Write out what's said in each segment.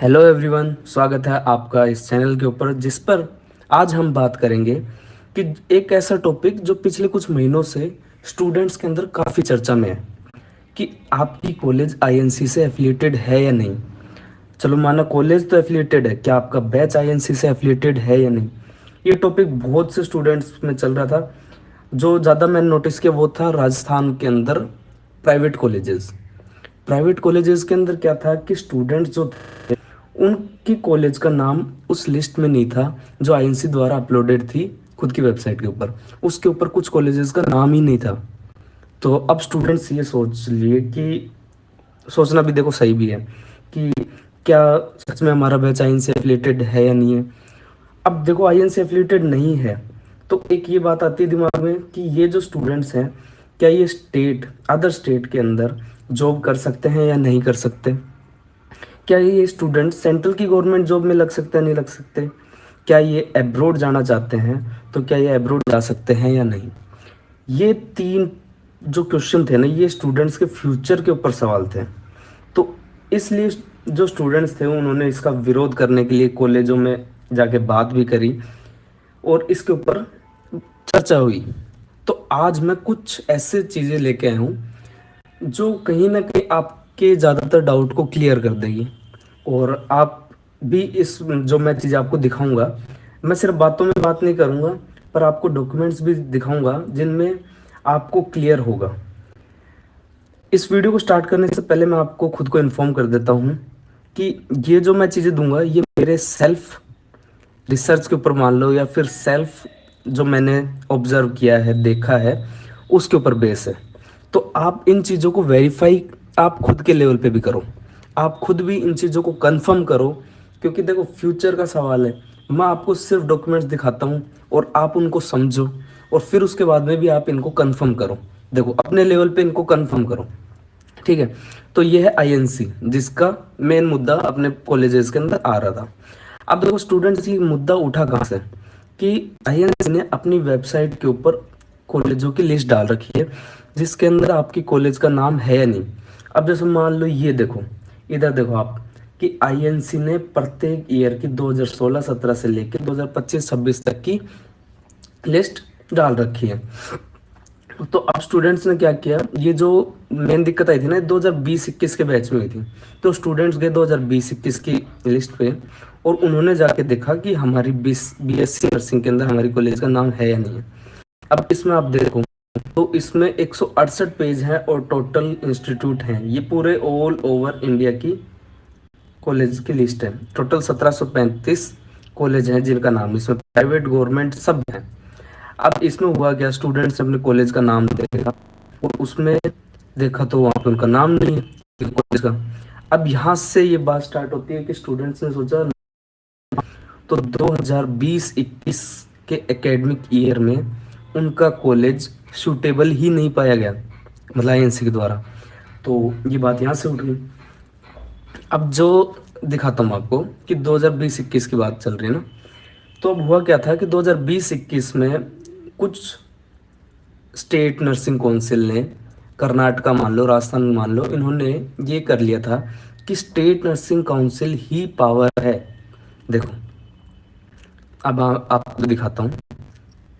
Hello everyone, स्वागत है आपका इस चैनल के ऊपर जिस पर आज हम बात करेंगे कि एक ऐसा टॉपिक जो पिछले कुछ महीनों से स्टूडेंट्स के अंदर काफ़ी चर्चा में है कि आपकी कॉलेज आईएनसी से एफिलिएटेड है या नहीं। चलो माना कॉलेज तो एफिलिएटेड है, क्या आपका बैच आईएनसी से एफिलिएटेड है या नहीं। ये टॉपिक बहुत से स्टूडेंट्स में चल रहा था। जो ज़्यादा मैंने नोटिस किया वो था राजस्थान के अंदर प्राइवेट कॉलेजेस के अंदर क्या था कि स्टूडेंट्स जो उनकी कॉलेज का नाम उस लिस्ट में नहीं था जो आईएनसी द्वारा अपलोडेड थी खुद की वेबसाइट के ऊपर। उसके ऊपर कुछ कॉलेजेस का नाम ही नहीं था। तो अब स्टूडेंट्स ये सोच लिए कि सोचना भी देखो सही भी है कि क्या सच में हमारा बैच आईएन से एफिलिएटेड है या नहीं है। अब देखो आईएन से एफिलिएटेड नहीं है तो एक ये बात आती है दिमाग में कि ये जो स्टूडेंट्स हैं क्या ये अदर स्टेट के अंदर जॉब कर सकते हैं या नहीं कर सकते। क्या ये स्टूडेंट सेंट्रल की गवर्नमेंट जॉब में लग सकते हैं नहीं लग सकते। क्या ये अब्रॉड जाना चाहते हैं तो क्या ये अब्रॉड जा सकते हैं या नहीं। ये तीन जो क्वेश्चन थे ना ये स्टूडेंट्स के फ्यूचर के ऊपर सवाल थे। तो इसलिए जो स्टूडेंट्स थे उन्होंने इसका विरोध करने के लिए कॉलेजों में जाके बात भी करी और इसके ऊपर चर्चा हुई। तो आज मैं कुछ ऐसे चीज़ें लेके आया हूँ जो कहीं ना कहीं आपके ज़्यादातर डाउट को क्लियर कर देगी। और आप भी इस जो मैं चीज़ आपको दिखाऊंगा, मैं सिर्फ बातों में बात नहीं करूंगा पर आपको डॉक्यूमेंट्स भी दिखाऊंगा जिनमें आपको क्लियर होगा। इस वीडियो को स्टार्ट करने से पहले मैं आपको खुद को इन्फॉर्म कर देता हूँ कि ये जो मैं चीज़ें दूंगा ये मेरे सेल्फ रिसर्च के ऊपर मान लो या फिर सेल्फ जो मैंने ऑब्जर्व किया है देखा है उसके ऊपर बेस है। तो आप इन चीज़ों को वेरीफाई आप खुद के लेवल पे भी करो। आप खुद भी इन चीज़ों को कंफर्म करो क्योंकि देखो फ्यूचर का सवाल है। मैं आपको सिर्फ डॉक्यूमेंट्स दिखाता हूँ और आप उनको समझो और फिर उसके बाद में भी आप इनको कंफर्म करो। देखो अपने लेवल पे इनको कंफर्म करो। ठीक है। तो ये है आईएनसी जिसका मेन मुद्दा अपने कॉलेजेस के अंदर आ रहा था। अब देखो स्टूडेंट्स ये मुद्दा उठा कहाँ से कि आईएनसी ने अपनी वेबसाइट के ऊपर कॉलेजों की लिस्ट डाल रखी है जिसके अंदर आपकी कॉलेज का नाम है या नहीं। अब जैसे मान लो ये देखो, इधर देखो आप कि आईएनसी ने प्रत्येक ईयर की 2016-17 से लेकर 2025-26 तक की लिस्ट डाल रखी है। तो अब स्टूडेंट्स ने क्या किया, ये जो मेन दिक्कत आई थी ना 2020-21 के बैच में हुई थी। तो स्टूडेंट्स गए 2020-21 की लिस्ट पे और उन्होंने जाके देखा कि हमारी बीएससी नर्सिंग के अंदर हमारी कॉलेज का नाम है या नहीं है। अब इसमें आप देखो तो इसमें 168 पेज है और टोटल इंस्टीट्यूट हैं। ये पूरे ऑल ओवर इंडिया की कॉलेज की लिस्ट है। टोटल 1735 कॉलेज हैं जिनका नाम इसमें प्राइवेट गवर्नमेंट सब है। अब इसमें हुआ क्या, स्टूडेंट्स ने अपने कॉलेज का नाम देखा और उसमें देखा तो वहाँ पे उनका नाम नहीं है कॉलेज का। अब यहाँ से ये बात स्टार्ट होती है कि स्टूडेंट्स ने सोचा तो 2020-21 के एकेडमिक ईयर में उनका कॉलेज सूटेबल ही नहीं पाया गया मतलब आईएनसी के द्वारा। तो ये बात यहाँ से उठ गई। अब जो दिखाता हूँ आपको कि 2020-21 की बात चल रही है ना। तो अब हुआ क्या था कि 2020-21 में कुछ स्टेट नर्सिंग काउंसिल ने कर्नाटका मान लो राजस्थान मान लो इन्होंने ये कर लिया था कि स्टेट नर्सिंग काउंसिल ही पावर है। देखो अब आपको दिखाता हूँ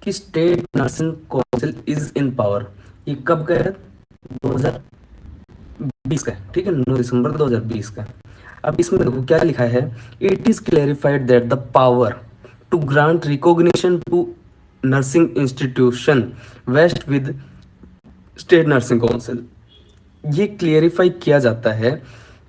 कि state nursing council is in power. ये कब का है, 2020 का है। ठीक है, 9 दिसंबर 2020 का। अब इसमें देखो क्या लिखा है, it is clarified that the power to grant recognition to nursing institution vest with state nursing council. ये क्लियरिफाई किया जाता है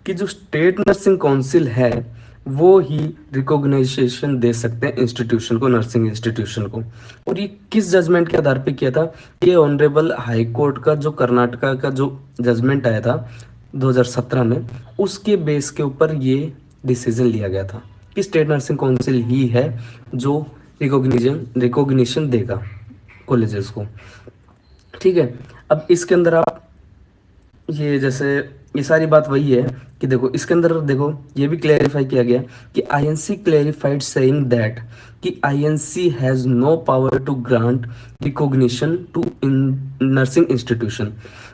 कि जो स्टेट नर्सिंग काउंसिल है वो ही रिकॉग्नाइजेशन दे सकते हैं इंस्टीट्यूशन को, नर्सिंग इंस्टीट्यूशन को। और ये किस जजमेंट के आधार पे किया था, ये ऑनरेबल हाई कोर्ट का जो कर्नाटका का जो जजमेंट आया था 2017 में उसके बेस के ऊपर ये डिसीजन लिया गया था कि स्टेट नर्सिंग काउंसिल ही है जो रिकॉग्निशन देगा कॉलेजेस को। ठीक है। अब इसके अंदर आप ये जैसे ये सारी बात वही है कि देखो इसके अंदर देखो ये भी क्लेरिफाई किया गया कि आईएनसी क्लेरिफाइड सेइंग दैट कि INC has no power to grant recognition to in nursing institution,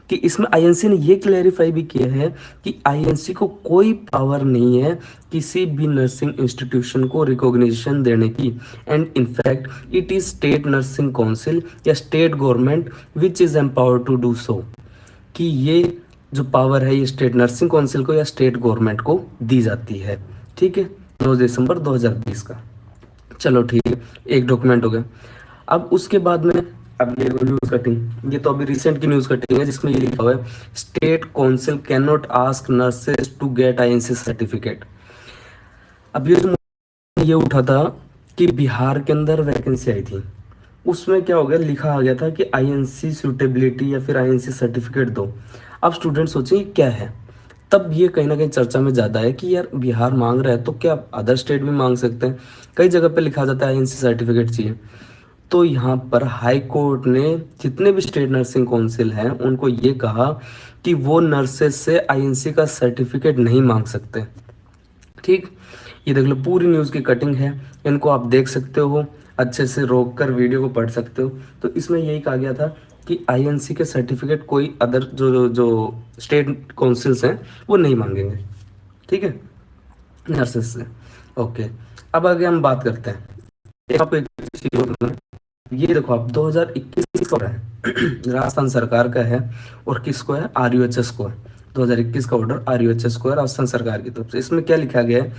कि इसमें आईएनसी ने ये क्लेरिफाई भी किया है कि आईएनसी को कोई पावर नहीं है किसी भी नर्सिंग इंस्टीट्यूशन को रिकॉग्निशन देने की, and in fact it is state nursing council या state government which is empowered to do so, कि ये जो पावर है ये स्टेट नर्सिंग काउंसिल को या स्टेट गवर्नमेंट को दी जाती है। ठीक है, 9 दिसंबर 2020 का। चलो ठीक है, एक डॉक्यूमेंट हो गया। अब उसके बाद में अब ये न्यूज कटिंग, ये तो अभी रिसेंट की न्यूज कटिंग है जिसमें ये लिखा हुआ है state council can not ask nurses to get INC certificate. अब ये उठा था कि बिहार के अंदर वैकेंसी आई थी, उसमें क्या हो गया, लिखा आ गया था कि आईएनसी सूटेबिलिटी या फिर आईएनसी सर्टिफिकेट दो। अब स्टूडेंट सोचेंगे क्या है, तब ये कहीं ना कहीं चर्चा में ज़्यादा है कि यार बिहार मांग रहा है तो क्या अदर स्टेट भी मांग सकते हैं। कई जगह पे लिखा जाता है आईएनसी सर्टिफिकेट चाहिए। तो यहाँ पर हाई कोर्ट ने जितने भी स्टेट नर्सिंग काउंसिल हैं उनको ये कहा कि वो नर्सेस से आईएनसी का सर्टिफिकेट नहीं मांग सकते। ठीक, ये देख लो पूरी न्यूज़ की कटिंग है, इनको आप देख सकते हो, अच्छे से रोक कर वीडियो को पढ़ सकते हो। तो इसमें यही कहा गया था कि आईएनसी के सर्टिफिकेट कोई अदर जो जो स्टेट काउंसिल्स हैं वो नहीं मांगेंगे। ठीक है, नर्सेस से। ओके, अब आगे हम बात करते हैं। आप एक चीज़ और देखना, ये देखो आप 2021 का है राजस्थान सरकार का है, और किसको है, आरयूएचएस को है। 2021 का ऑर्डर आरयूएचएस को है राजस्थान सरकार की तरफ से। इसमें क्या लिखा गया है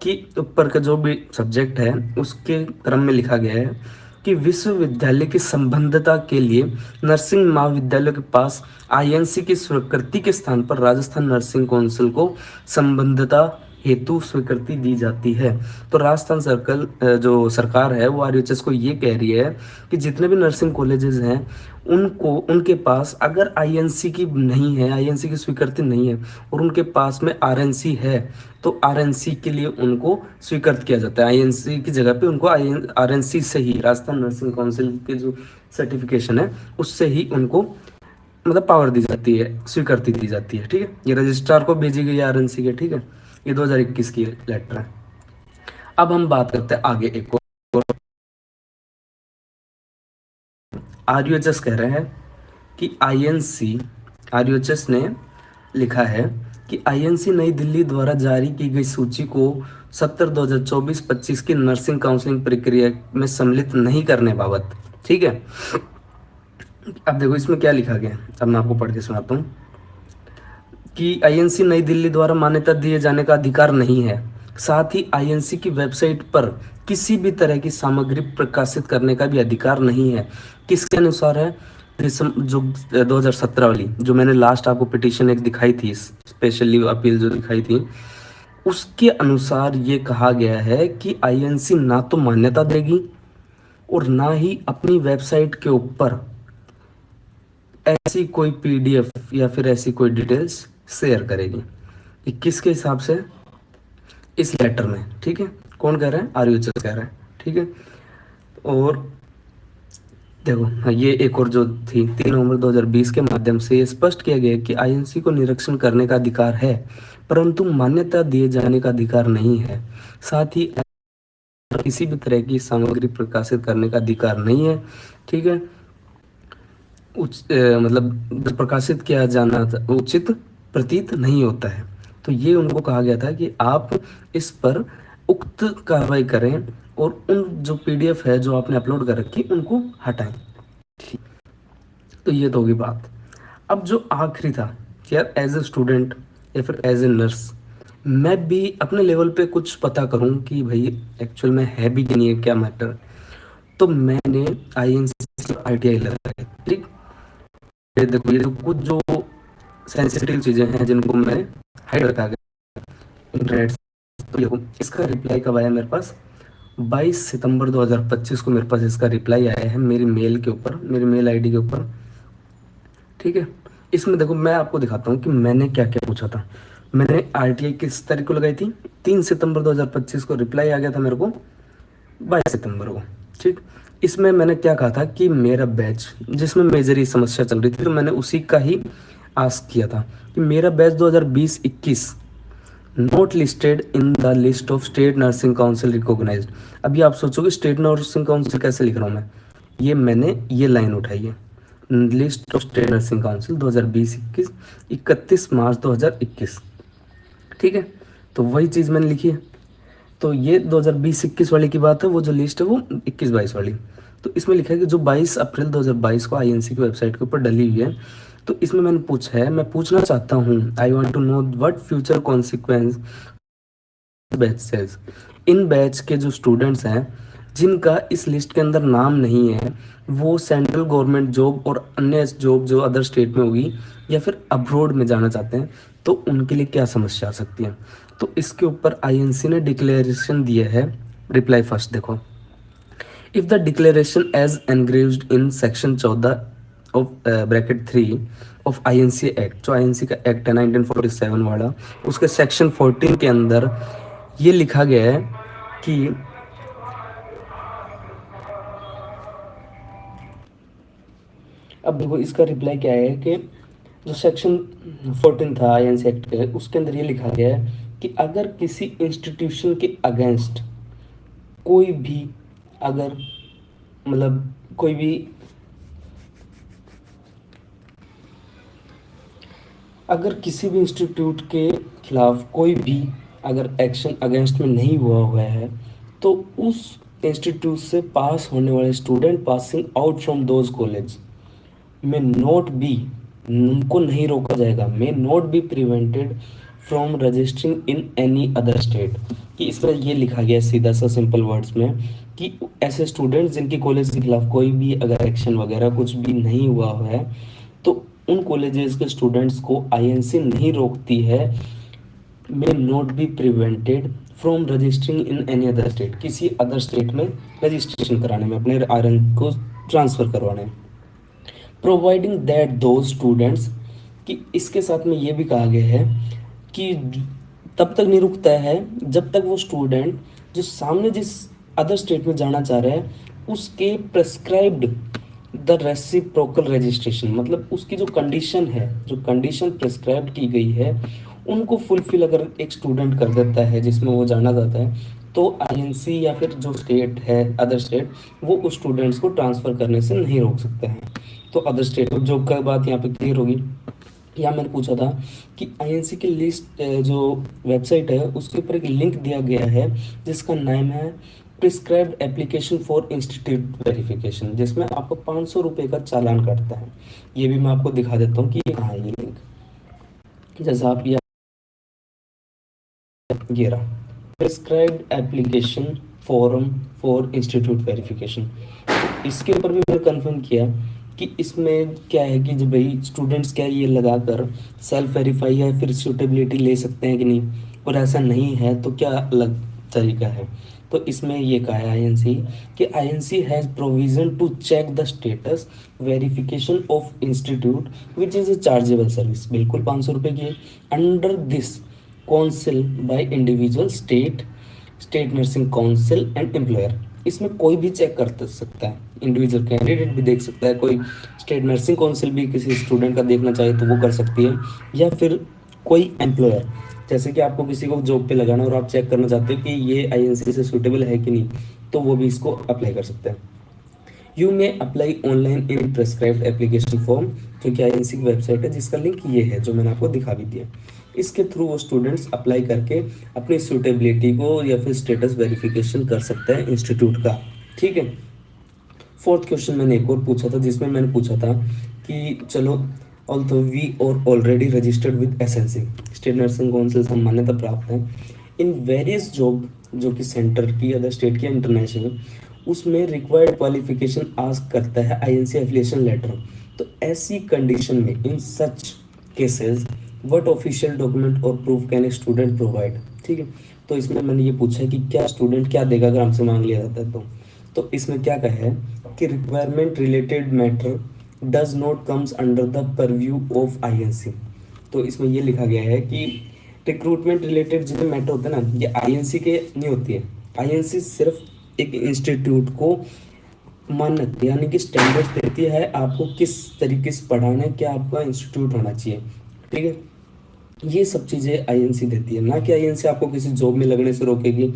कि ऊपर का जो भी सब्जेक्ट है उसके क्रम में लिखा गया है कि विश्वविद्यालय की संबद्धता के लिए नर्सिंग महाविद्यालय के पास आईएनसी की स्वीकृति के स्थान पर राजस्थान नर्सिंग काउंसिल को संबद्धता हेतु स्वीकृति दी जाती है। तो राजस्थान सर्कल जो सरकार है वो आरयूएचएस को ये कह रही है कि जितने भी नर्सिंग कॉलेजेस हैं उनको उनके पास अगर आईएनसी की नहीं है, आईएनसी की स्वीकृति नहीं है और उनके पास में आरएनसी है, तो आरएनसी के लिए उनको स्वीकृत किया जाता है। आईएनसी की जगह पे उनको आरएनसी से ही, राजस्थान नर्सिंग काउंसिल के जो सर्टिफिकेशन है उससे ही उनको मतलब पावर दी जाती है, स्वीकृति दी जाती है। ठीक है, ये रजिस्ट्रार को भेजी गई आरएनसी के। ठीक है, ये 2021 की लेटर है। अब हम बात करते हैं आगे एक और। आरयूएचएस कह रहे हैं कि आईएनसी, आरयूएचएस ने लिखा है कि आईएनसी नई दिल्ली द्वारा जारी की गई सूची को 70/2024-25 की नर्सिंग काउंसलिंग प्रक्रिया में सम्मिलित नहीं करने बाबत। ठीक है, अब देखो इसमें क्या लिखा गया है, अब मैं आपको पढ़ के सुनाता हूँ कि आईएनसी नई दिल्ली द्वारा मान्यता दिए जाने का अधिकार नहीं है। साथ ही आईएनसी की वेबसाइट पर किसी भी तरह की सामग्री प्रकाशित करने का भी अधिकार नहीं है। किसके अनुसार है, जो 2017 वाली जो मैंने लास्ट आपको पिटीशन एक दिखाई थी, स्पेशली अपील जो दिखाई थी, उसके अनुसार ये कहा गया है कि आईएनसी ना तो मान्यता देगी और ना ही अपनी वेबसाइट के ऊपर ऐसी कोई पीडीएफ या फिर ऐसी कोई डिटेल्स शेयर करेगी। ये किसके हिसाब से, इस लेटर में। ठीक है, कौन कह रहा है, आरयूएचएस कह रहा है। ठीक है, और देखो हाँ, ये एक और जो थी 3 नवंबर 2020 के माध्यम से ये स्पष्ट किया गया कि आईएनसी को निरीक्षण करने का अधिकार है परंतु मान्यता दिए जाने का अधिकार नहीं है। साथ ही किसी भी तरह की सामग्री प्रकाशित करने का अधिकार नहीं है। ठीक है, मतलब प्रकाशित किया जाना उचित प्रतीत नहीं होता है। तो ये उनको कहा गया था कि आप इस पर उक्त कार्रवाई करें और उन जो पीडीएफ है जो आपने अपलोड कर रखी उनको हटाएं। ठीक, तो ये तो होगी बात। अब जो आखिरी था कि यार एज ए स्टूडेंट या फिर एज ए नर्स मैं भी अपने लेवल पे कुछ पता करूं कि भाई एक्चुअल में है भी कि नहीं है क्या मैटर। तो मैंने आईएनसी आईटीआई लगाया। ठीक, ये देखो ये कुछ जो सेंसिटिव चीज़ें हैं जिनको मैंने हाइड रखा गया इंटरनेट से। तो देखो इसका रिप्लाई कब आया मेरे पास, 22 सितंबर 2025 को मेरे पास इसका रिप्लाई आया है मेरी मेल के ऊपर, मेरी मेल आईडी के ऊपर। ठीक है, इसमें देखो मैं आपको दिखाता हूँ कि मैंने क्या क्या पूछा था। मैंने आरटीआई किस तारीख को लगाई थी, 3 सितंबर 2025 को रिप्लाई आ गया था मेरे को 22 सितंबर को। ठीक, इसमें मैंने क्या कहा था कि मेरा बैच जिसमें मेजर ही समस्या चल रही थी तो मैंने उसी का ही आस्क किया था कि मेरा batch 2020-21 not listed in the list of state nursing council recognized. अभी आप सोचोगे स्टेट नर्सिंग काउंसिल कैसे लिख रहा हूँ मैं, ये मैंने ये लाइन उठाई है, list of state nursing council 2020-21, 31 मार्च 2021, ठीक है। तो वही चीज़ मैंने लिखी है। तो ये 2020-21 वाली की बात है, वो जो लिस्ट है वो 21-22 वाली। तो इसमें लिखा है कि जो 22 अप्रैल 2022 को आईएनसी की वेबसाइट के ऊपर डली हुई है। तो इसमें मैंने पूछा है, मैं पूछना चाहता हूँ, I want to know what future consequence batch says. इन बैच के जो स्टूडेंट्स हैं जिनका इस लिस्ट के अंदर नाम नहीं है, वो सेंट्रल गवर्नमेंट जॉब और अन्य जॉब जो अदर स्टेट में होगी या फिर अब्रॉड में जाना चाहते हैं, तो उनके लिए क्या समस्या आ सकती है। तो इसके ऊपर आईएनसी ने डिक्लेरेशन दिया है। रिप्लाई फर्स्ट देखो, if the declaration as engraved in section 14 of bracket 3 of INC act, जो आईएनसी का एक्ट है 1947 वाला, उसके सेक्शन 14 के अंदर ये लिखा गया है कि अब देखो इसका रिप्लाई क्या है कि जो सेक्शन 14 था आईएनसी एक्ट के, उसके अंदर ये लिखा गया है कि अगर किसी इंस्टीट्यूशन के अगेंस्ट कोई भी, अगर मतलब कोई भी, अगर किसी भी इंस्टीट्यूट के खिलाफ कोई भी अगर एक्शन अगेंस्ट में नहीं हुआ है, तो उस इंस्टीट्यूट से पास होने वाले student passing out from those college में नॉट बी, उनको नहीं रोका जाएगा, may not be prevented from registering in any other state. कि इसमें ये लिखा गया सीधा सा सिंपल वर्ड्स में कि ऐसे स्टूडेंट्स जिनकी कॉलेज के खिलाफ कोई भी अगर एक्शन वगैरह कुछ भी नहीं हुआ है, तो उन कॉलेजेस के स्टूडेंट्स को आईएनसी नहीं रोकती है, may not be prevented from registering in any other state, किसी अदर स्टेट में रजिस्ट्रेशन कराने में, अपने आरएन को ट्रांसफ़र करवाने में, प्रोवाइडिंग दैट दो स्टूडेंट्स, कि इसके साथ में ये भी कहा गया है कि तब तक नहीं रुकता है जब तक वो स्टूडेंट जो सामने जिस अदर स्टेट में जाना चाह रहा है उसके प्रेस्क्राइब्ड द रेसिप्रोकल रजिस्ट्रेशन, मतलब उसकी जो कंडीशन है, जो कंडीशन प्रेस्क्राइब की गई है, उनको फुलफिल अगर एक स्टूडेंट कर देता है जिसमें वो जाना चाहता है, तो आईएनसी या फिर जो स्टेट है अदर स्टेट, वो उस स्टूडेंट्स को ट्रांसफ़र करने से नहीं रोक सकते हैं। तो अदर स्टेट जॉब का बात यहाँ पे क्लियर होगी। यहाँ मैंने पूछा था कि आईएनसी की लिस्ट जो वेबसाइट है उसके ऊपर एक लिंक दिया गया है जिसका नाम है prescribed application for institute verification, जिसमें आपको 500 रुपये का चालान कटता है। ये भी मैं आपको दिखा देता हूँ कि ये कहाँ है ये लिंक। जैसा आप ये रहा, prescribed application form for institute verification. इसके ऊपर भी मैंने कंफर्म किया कि इसमें क्या है कि जब भाई स्टूडेंट्स क्या ये लगाकर सेल्फ वेरीफाई या फिर सूटेबिलिटी ले सकते हैं कि नहीं, और ऐसा नहीं है तो क्या अलग तरीका है। तो इसमें ये कहा है आईएनसी कि INC has provision to check the status verification of institute which is a chargeable service, बिल्कुल 500 रुपये की, under this council by individual state nursing council and employer. इसमें कोई भी चेक कर सकता है, इंडिविजुअल कैंडिडेट भी देख सकता है, कोई स्टेट नर्सिंग काउंसिल भी किसी स्टूडेंट का देखना चाहे तो वो कर सकती है, या फिर कोई एम्प्लॉयर, जैसे कि आपको किसी को जॉब पे लगाना और आप चेक करना चाहते हो कि ये आईएनसी से सूटेबल है कि नहीं, तो वो भी इसको अप्लाई कर सकते हैं। You may apply online in prescribed application form, जो कि आईएनसी की वेबसाइट है जिसका लिंक ये है जो मैंने आपको दिखा भी दिया। इसके थ्रू वो स्टूडेंट्स अप्लाई करके अपनी सूटेबिलिटी को या फिर स्टेटस वेरिफिकेशन कर सकते हैं इंस्टीट्यूट का, ठीक है। फोर्थ क्वेश्चन मैंने एक और पूछा था जिसमें मैंने पूछा था कि चलो, ऑल्दो वी और already registered with SNC, state nursing council से मान्यता प्राप्त है इन वेरियस जॉब, जो कि सेंटर की अदर स्टेट की इंटरनेशनल, उसमें रिक्वायर्ड क्वालिफिकेशन आस्क करता है आईएनसी एफिलिएशन लेटर। तो ऐसी कंडीशन में in such cases what official document और proof can a student provide, ठीक है। तो इसमें मैंने ये पूछा है कि क्या स्टूडेंट क्या देगा अगर हमसे मांग लिया जाता है तो इसमें क्या कहा है कि requirement related matter does not comes under the purview of INC. तो इसमें ये लिखा गया है कि रिक्रूटमेंट रिलेटेड जितने मैटर होते हैं ना, ये आईएनसी के नहीं होती है। आईएनसी सिर्फ एक इंस्टीट्यूट को मान्यता यानी कि स्टैंडर्ड्स देती है आपको किस तरीके से पढ़ाना है, क्या आपका इंस्टीट्यूट होना चाहिए, ठीक है। ये सब चीजें आईएनसी देती है, ना कि आईएनसी आपको किसी जॉब में लगने से रोकेगी।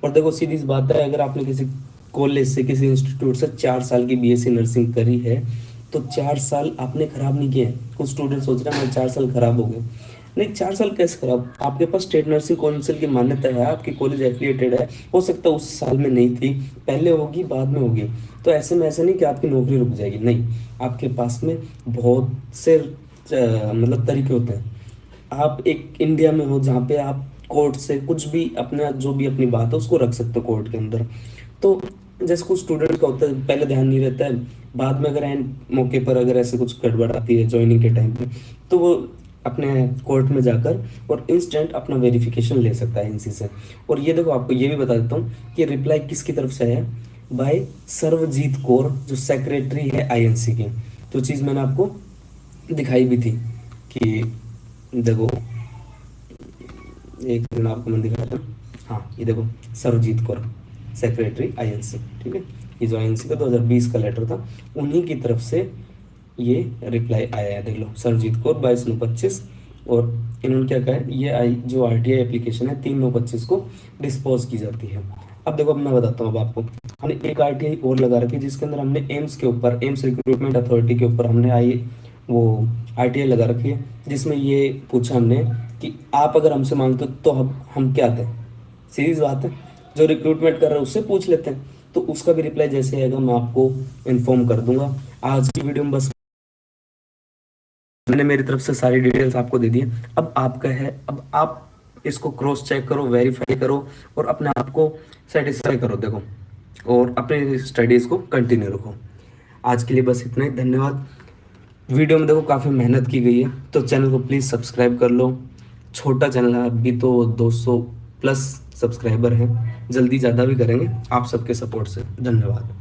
और देखो सीधी सी बात है, अगर आपने किसी कॉलेज से, किसी इंस्टीट्यूट से 4 साल की बीएससी नर्सिंग करी है, तो 4 साल आपने खराब नहीं किए हैं। कुछ स्टूडेंट सोच रहे हैं मेरे 4 साल खराब हो गए। नहीं, 4 साल कैसे खराब, आपके पास स्टेट नर्सिंग काउंसिल की मान्यता है, आपकी कॉलेज एफिलिएटेड है। हो सकता है उस साल में नहीं थी, पहले होगी बाद में होगी। तो ऐसे में ऐसा नहीं कि आपकी नौकरी रुक जाएगी, नहीं। आपके पास में बहुत से मतलब तरीके होते हैं। आप एक इंडिया में हो जहाँ पे आप कोर्ट से कुछ भी अपना, जो भी अपनी बात है उसको रख सकते हो कोर्ट के अंदर। तो जैसे कुछ स्टूडेंट का होता है, पहले ध्यान नहीं रहता है, बाद में अगर एंड मौके पर अगर ऐसे कुछ गड़बड़ आती है ज्वाइनिंग के टाइम पे, तो वो अपने कोर्ट में जाकर और इंस्टेंट अपना वेरिफिकेशन ले सकता है इनसी से। और ये देखो, आपको ये भी बता देता हूँ कि रिप्लाई किसकी तरफ से है, बाय सर्वजीत कौर, जो सेक्रेटरी है आईएनसी की। तो चीज़ मैंने आपको दिखाई भी थी कि देखो, एक दिन आपको मैं दिखा रहा हूँ। हाँ, ये देखो, सर्वजीत कौर, सेक्रेटरी आईएनसी, ठीक है। ये जो आईएनसी का 2020 का लेटर था, उन्हीं की तरफ से ये रिप्लाई आया है। देख लो, सरजीत कौर 22/9/25। और इन्होंने क्या कहा है, ये आई जो आरटीआई एप्लीकेशन है 3/9/25 को डिस्पोज की जाती है। अब देखो, अब मैं बताता हूँ अब आपको, हमने एक आरटीआई और लगा रखी है जिसके अंदर हमने एम्स के ऊपर, एम्स रिक्रूटमेंट अथॉरिटी के ऊपर हमने आई वो आरटीआई लगा रखी है, जिसमें ये पूछा हमने कि आप अगर हमसे मांगते हो तो हम क्या दें। सीरीज बात है, जो रिक्रूटमेंट कर रहे हैं उससे पूछ लेते हैं। तो उसका भी रिप्लाई जैसे आएगा मैं आपको इन्फॉर्म कर दूंगा। आज की वीडियो में बस मैंने मेरी तरफ से सारी डिटेल्स आपको दे दी है। अब आपका है, अब आप इसको क्रॉस चेक करो, वेरीफाई करो और अपने आप को सेटिस्फाई करो, देखो, और अपने स्टडीज को कंटिन्यू रखो। आज के लिए बस इतना ही, धन्यवाद। वीडियो में देखो काफ़ी मेहनत की गई है, तो चैनल को प्लीज़ सब्सक्राइब कर लो। छोटा चैनल है, अभी तो 200 प्लस सब्सक्राइबर हैं, जल्दी ज़्यादा भी करेंगे आप सबके सपोर्ट से। धन्यवाद।